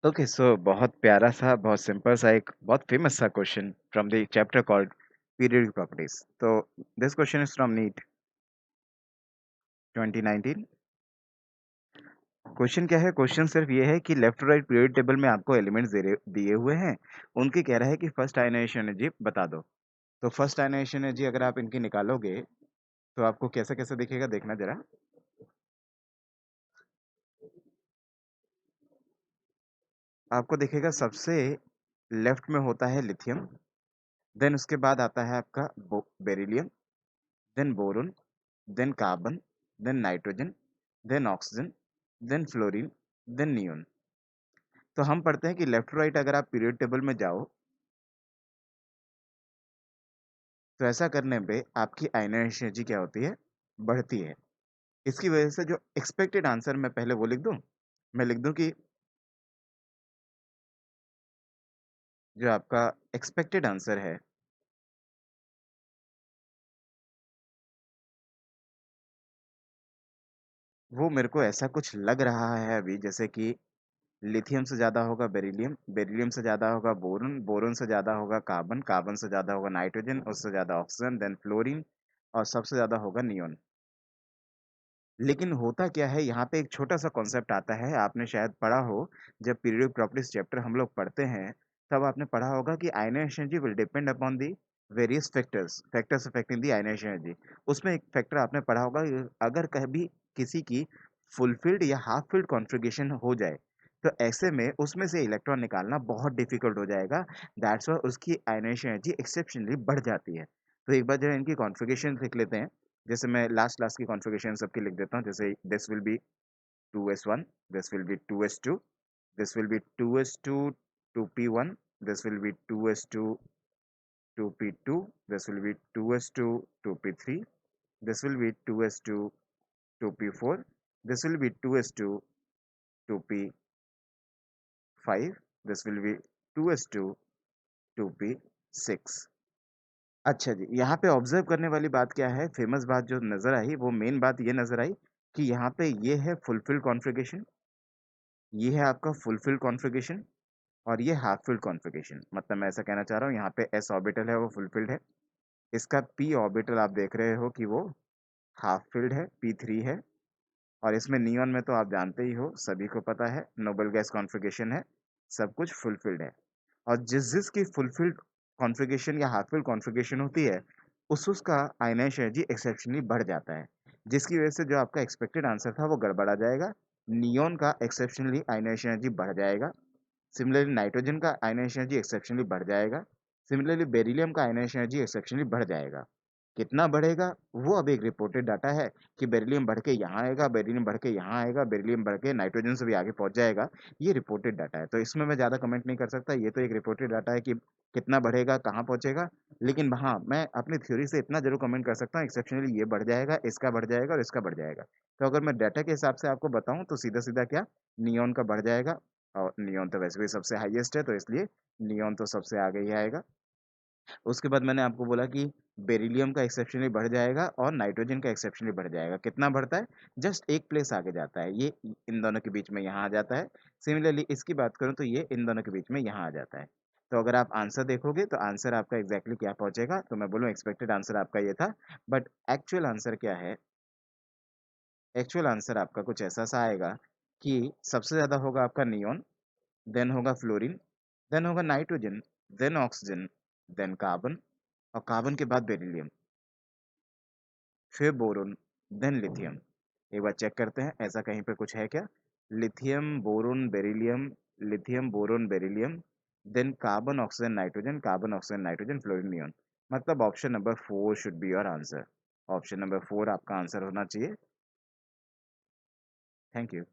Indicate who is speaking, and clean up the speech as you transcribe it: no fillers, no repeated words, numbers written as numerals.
Speaker 1: Okay, सो बहुत प्यारा सा, बहुत सिंपल सा, एक बहुत फेमस सा question from the chapter called periodic properties. तो this question is from NEET 2019। Question क्या है? क्वेश्चन सिर्फ ये है कि left to right period table में आपको एलिमेंट्स दिए हुए हैं। उनके कह रहा है कि फर्स्ट आयनाइजेशन एनर्जी बता दो। तो फर्स्ट आयनाइजेशन एनर्जी अगर आप इनकी निकालोगे तो आपको कैसा कैसा दिखेगा, देखना जरा। आपको दिखेगा सबसे लेफ्ट में होता है लिथियम, देन उसके बाद आता है आपका beryllium, then boron, then carbon, then nitrogen, then oxygen, then fluorine, then neon। तो हम पढ़ते हैं कि लेफ्ट टू राइट अगर आप पीरियड टेबल में जाओ तो ऐसा करने पे आपकी आयनाइजेशन एनर्जी क्या होती है, बढ़ती है। इसकी वजह से जो एक्सपेक्टेड आंसर मैं पहले वो लिख दूं, मैं लिख दूं कि जो आपका एक्सपेक्टेड आंसर है वो मेरे को ऐसा कुछ लग रहा है अभी, जैसे कि लिथियम से ज़्यादा होगा बेरिलियम, बेरिलियम से ज़्यादा होगा बोरोन, बोरोन से ज़्यादा होगा कार्बन, कार्बन से ज़्यादा होगा नाइट्रोजन, उससे ज़्यादा ऑक्सीजन, देन फ्लोरीन, और सबसे ज़्यादा होगा नियोन। लेकिन होता क्या है, यहाँ पे एक छोटा सा कॉन्सेप्ट आता है, आपने शायद पढ़ा हो। जब पीरियोडिक प्रॉपर्टीज चैप्टर हम लोग पढ़ते हैं तब आपने पढ़ा होगा कि ionisation energy will depend upon the various factors factors affecting the ionisation energy. उसमें एक फैक्टर आपने पढ़ा होगा, अगर कभी किसी की फुलफिल्ड या हाफ फिल्ड कॉन्फ़िगरेशन हो जाए तो ऐसे में उसमें से इलेक्ट्रॉन निकालना बहुत डिफिकल्ट हो जाएगा। दैट्स वाई उसकी आयनाइजेशन एनर्जी एक्सेप्शनली बढ़ जाती है। तो एक बार जरा इनकी कॉन्फ़िगरेशन लिख लेते हैं। जैसे मैं लास्ट लास्ट की कॉन्फ़िगरेशन सबकी लिख देता हूँ। जैसे this will be 2s1, this will be 2s2, this will be 2s2 2p1, this will be 2s2 2p2, this will be 2s2 2p3, this will be 2s2 2p4, this will be 2s2 2p5, this will be 2s2 2p6। अच्छा जी, यहाँ पे observe करने वाली बात क्या है, famous बात जो नजर आई, वो मेन बात ये नजर आई कि यहाँ पे ये है फुलफिल कॉन्फ़िगरेशन, ये है आपका फुलफिल कॉन्फ़िगरेशन, और ये हाफ फिल्ड कॉन्फ़िगरेशन। मतलब मैं ऐसा कहना चाह रहा हूँ, यहाँ पे एस ऑर्बिटल है वो फुलफिल्ड है, इसका पी ऑर्बिटल आप देख रहे हो कि वो हाफ फिल्ड है, P3 है। और इसमें नियॉन में तो आप जानते ही हो, सभी को पता है, नोबल गैस कॉन्फ़िगरेशन है, सब कुछ फुलफिल्ड है। और जिस जिस की फुलफिल्ड कॉन्फ़िगरेशन या हाफ फिल्ड कॉन्फ़िगरेशन होती है उस उसका आयनाइजेशन एनर्जी एक्सेप्शनली बढ़ जाता है, जिसकी वजह से जो आपका एक्सपेक्टेड आंसर था वो गड़बड़ा जाएगा। नियॉन का एक्सेप्शनली आयनाइजेशन एनर्जी बढ़ जाएगा, सिमिलरली नाइट्रोजन का आयनाइजेशन एनर्जी एक्सेप्शनली बढ़ जाएगा, सिमिलरली बेरिलियम का आयनाइजेशन एनर्जी एक्सेप्शनली बढ़ जाएगा। कितना बढ़ेगा वो अब एक रिपोर्टेड डाटा है कि बेरिलियम बढ़ के यहाँ आएगा, बेरिलियम बढ़ के यहाँ आएगा, बेरिलियम बढ़ के नाइट्रोजन से भी आगे पहुंच जाएगा। ये रिपोर्टेड डाटा है, तो इसमें मैं ज़्यादा कमेंट नहीं कर सकता। ये तो एक रिपोर्टेड डाटा है कि कितना बढ़ेगा, कहाँ पहुंचेगा। लेकिन हाँ, मैं अपनी थ्योरी से इतना जरूर कमेंट कर सकता हूँ, एक्सेप्शनली ये बढ़ जाएगा, इसका बढ़ जाएगा और इसका बढ़ जाएगा। तो अगर मैं डाटा के हिसाब से आपको बताऊं तो सीधा सीधा क्या, नियॉन का बढ़ जाएगा, और नियॉन तो वैसे भी सबसे हाईएस्ट है तो इसलिए नियॉन तो सबसे आगे ही आएगा। उसके बाद मैंने आपको बोला कि बेरिलियम का एक्सेप्शनली बढ़ जाएगा और नाइट्रोजन का एक्सेप्शनली बढ़ जाएगा। कितना बढ़ता है? जस्ट एक प्लेस आगे जाता है, ये इन दोनों के बीच में यहाँ आ जाता है। सिमिलरली इसकी बात करूँ तो ये इन दोनों के बीच में यहाँ आ जाता है। तो अगर आप आंसर देखोगे तो आंसर आपका एग्जैक्टली क्या पहुंचेगा, तो मैं बोलूँ एक्सपेक्टेड आंसर आपका ये था, बट एक्चुअल आंसर क्या है? एक्चुअल आंसर आपका कुछ ऐसा सा आएगा कि सबसे ज्यादा होगा आपका नियॉन, देन होगा फ्लोरीन, देन होगा nitrogen, then oxygen, then carbon, और कार्बन के बाद बेरिलियम, फिर बोरोन, देन लिथियम। एक बार चेक करते हैं ऐसा कहीं पे कुछ है क्या। Lithium boron beryllium, lithium boron beryllium, then carbon oxygen nitrogen, carbon oxygen nitrogen fluorine neon. मतलब option number 4 should be your answer. Option number 4 आपका आंसर होना चाहिए। Thank you.